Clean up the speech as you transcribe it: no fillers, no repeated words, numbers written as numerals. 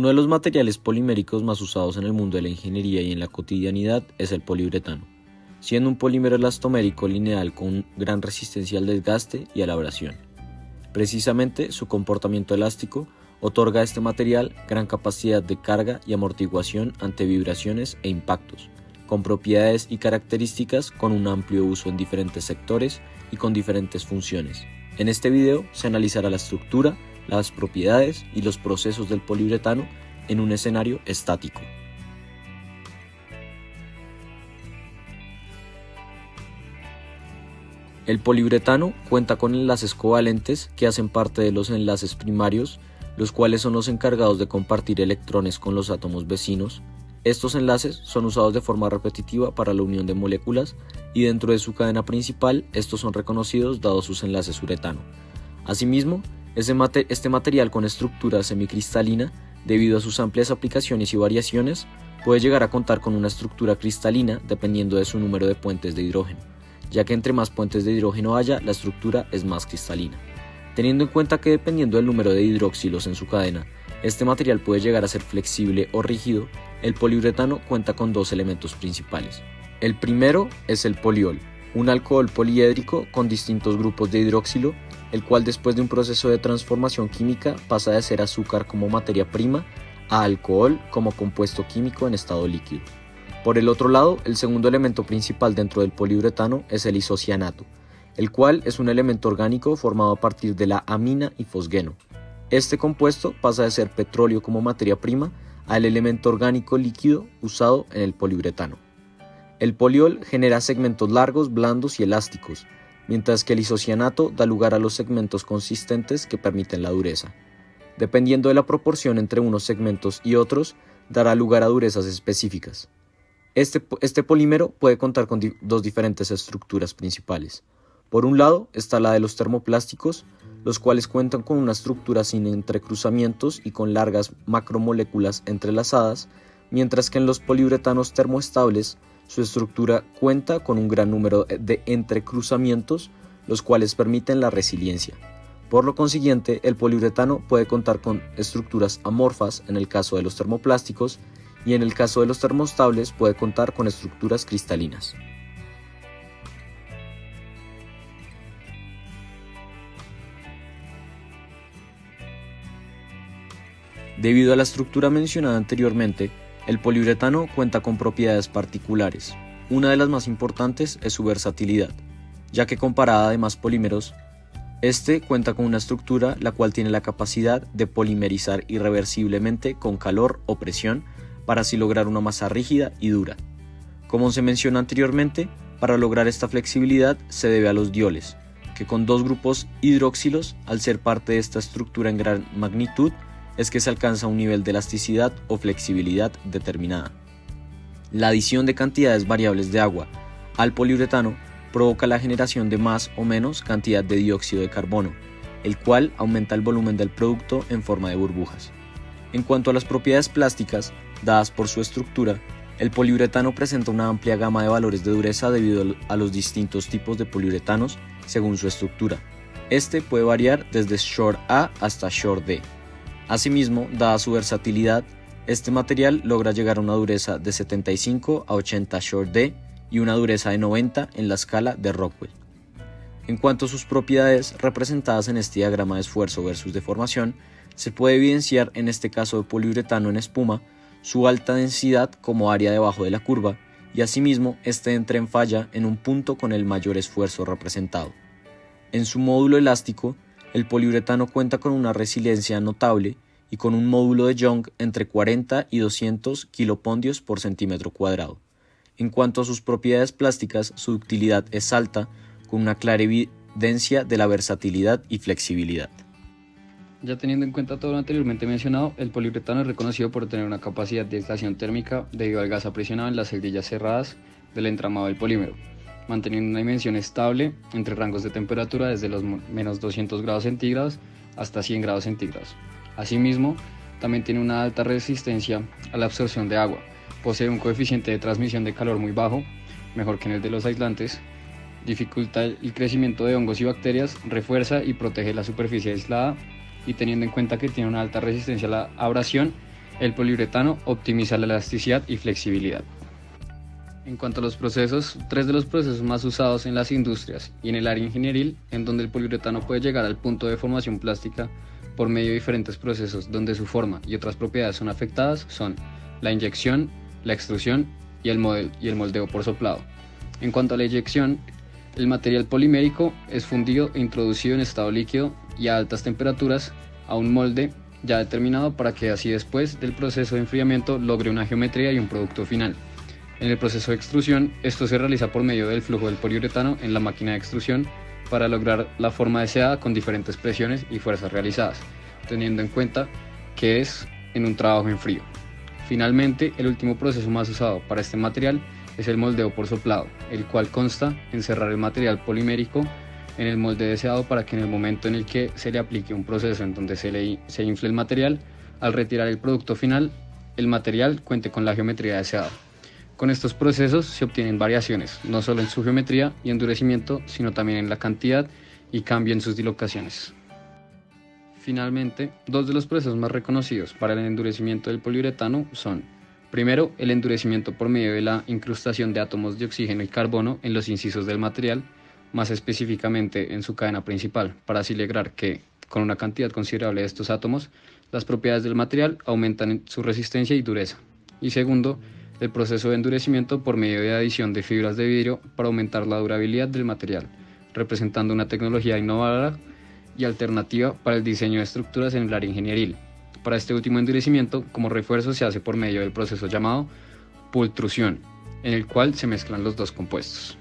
Uno de los materiales poliméricos más usados en el mundo de la ingeniería y en la cotidianidad es el poliuretano, siendo un polímero elastomérico lineal con gran resistencia al desgaste y a la abrasión. Precisamente su comportamiento elástico otorga a este material gran capacidad de carga y amortiguación ante vibraciones e impactos, con propiedades y características con un amplio uso en diferentes sectores y con diferentes funciones. En este video se analizará la estructura, las propiedades y los procesos del poliuretano en un escenario estático. El poliuretano cuenta con enlaces covalentes que hacen parte de los enlaces primarios, los cuales son los encargados de compartir electrones con los átomos vecinos. Estos enlaces son usados de forma repetitiva para la unión de moléculas y dentro de su cadena principal estos son reconocidos dado sus enlaces uretano. Asimismo, este material con estructura semicristalina, debido a sus amplias aplicaciones y variaciones, puede llegar a contar con una estructura cristalina dependiendo de su número de puentes de hidrógeno, ya que entre más puentes de hidrógeno haya, la estructura es más cristalina. Teniendo en cuenta que dependiendo del número de hidroxilos en su cadena, este material puede llegar a ser flexible o rígido, el poliuretano cuenta con dos elementos principales. El primero es el poliol, un alcohol poliédrico con distintos grupos de hidroxilo, el cual después de un proceso de transformación química pasa de ser azúcar como materia prima a alcohol como compuesto químico en estado líquido. Por el otro lado, el segundo elemento principal dentro del poliuretano es el isocianato, el cual es un elemento orgánico formado a partir de la amina y fosgeno. Este compuesto pasa de ser petróleo como materia prima al elemento orgánico líquido usado en el poliuretano. El poliol genera segmentos largos, blandos y elásticos, mientras que el isocianato da lugar a los segmentos consistentes que permiten la dureza. Dependiendo de la proporción entre unos segmentos y otros, dará lugar a durezas específicas. Este polímero puede contar con dos diferentes estructuras principales. Por un lado está la de los termoplásticos, los cuales cuentan con una estructura sin entrecruzamientos y con largas macromoléculas entrelazadas, mientras que en los poliuretanos termoestables su estructura cuenta con un gran número de entrecruzamientos, los cuales permiten la resiliencia. Por lo consiguiente, el poliuretano puede contar con estructuras amorfas en el caso de los termoplásticos y en el caso de los termoestables puede contar con estructuras cristalinas. Debido a la estructura mencionada anteriormente, el poliuretano cuenta con propiedades particulares. Una de las más importantes es su versatilidad, ya que comparada a demás polímeros, este cuenta con una estructura la cual tiene la capacidad de polimerizar irreversiblemente con calor o presión para así lograr una masa rígida y dura. Como se menciona anteriormente, para lograr esta flexibilidad se debe a los dioles, que con dos grupos hidroxilos, al ser parte de esta estructura en gran magnitud, es que se alcanza un nivel de elasticidad o flexibilidad determinada. La adición de cantidades variables de agua al poliuretano provoca la generación de más o menos cantidad de dióxido de carbono, el cual aumenta el volumen del producto en forma de burbujas. En cuanto a las propiedades plásticas, dadas por su estructura, el poliuretano presenta una amplia gama de valores de dureza debido a los distintos tipos de poliuretanos según su estructura. Este puede variar desde Short A hasta Short D. Asimismo, dada su versatilidad, este material logra llegar a una dureza de 75 a 80 Short D y una dureza de 90 en la escala de Rockwell. En cuanto a sus propiedades representadas en este diagrama de esfuerzo versus deformación, se puede evidenciar en este caso de poliuretano en espuma su alta densidad como área debajo de la curva y asimismo este entra en falla en un punto con el mayor esfuerzo representado. En su módulo elástico, el poliuretano cuenta con una resiliencia notable y con un módulo de Young entre 40 y 200 kilopondios por centímetro cuadrado. En cuanto a sus propiedades plásticas, su ductilidad es alta, con una clara evidencia de la versatilidad y flexibilidad. Ya teniendo en cuenta todo lo anteriormente mencionado, el poliuretano es reconocido por tener una capacidad de aislación térmica debido al gas aprisionado en las celdillas cerradas del entramado del polímero, manteniendo una dimensión estable entre rangos de temperatura desde los menos 200 grados centígrados hasta 100 grados centígrados. Asimismo, también tiene una alta resistencia a la absorción de agua, posee un coeficiente de transmisión de calor muy bajo, mejor que en el de los aislantes, dificulta el crecimiento de hongos y bacterias, refuerza y protege la superficie aislada y teniendo en cuenta que tiene una alta resistencia a la abrasión, El poliuretano optimiza la elasticidad y flexibilidad. En cuanto a los procesos, 3 de los procesos más usados en las industrias y en el área ingenieril, en donde el poliuretano puede llegar al punto de formación plástica por medio de diferentes procesos donde su forma y otras propiedades son afectadas, son la inyección, la extrusión y el moldeo por soplado. En cuanto a la inyección, el material polimérico es fundido e introducido en estado líquido y a altas temperaturas a un molde ya determinado para que así después del proceso de enfriamiento logre una geometría y un producto final. En el proceso de extrusión, esto se realiza por medio del flujo del poliuretano en la máquina de extrusión para lograr la forma deseada con diferentes presiones y fuerzas realizadas, teniendo en cuenta que es en un trabajo en frío. Finalmente, el último proceso más usado para este material es el moldeo por soplado, el cual consta en cerrar el material polimérico en el molde deseado para que en el momento en el que se le aplique un proceso en donde se infle el material, al retirar el producto final, el material cuente con la geometría deseada. Con estos procesos se obtienen variaciones, no solo en su geometría y endurecimiento, sino también en la cantidad y cambio en sus dislocaciones. Finalmente, 2 de los procesos más reconocidos para el endurecimiento del poliuretano son: primero, el endurecimiento por medio de la incrustación de átomos de oxígeno y carbono en los incisos del material, más específicamente en su cadena principal, para así lograr que, con una cantidad considerable de estos átomos, las propiedades del material aumentan en su resistencia y dureza. Y segundo, el proceso de endurecimiento por medio de adición de fibras de vidrio para aumentar la durabilidad del material, representando una tecnología innovadora y alternativa para el diseño de estructuras en el área ingenieril. Para este último endurecimiento, como refuerzo, se hace por medio del proceso llamado pultrusión, en el cual se mezclan los dos compuestos.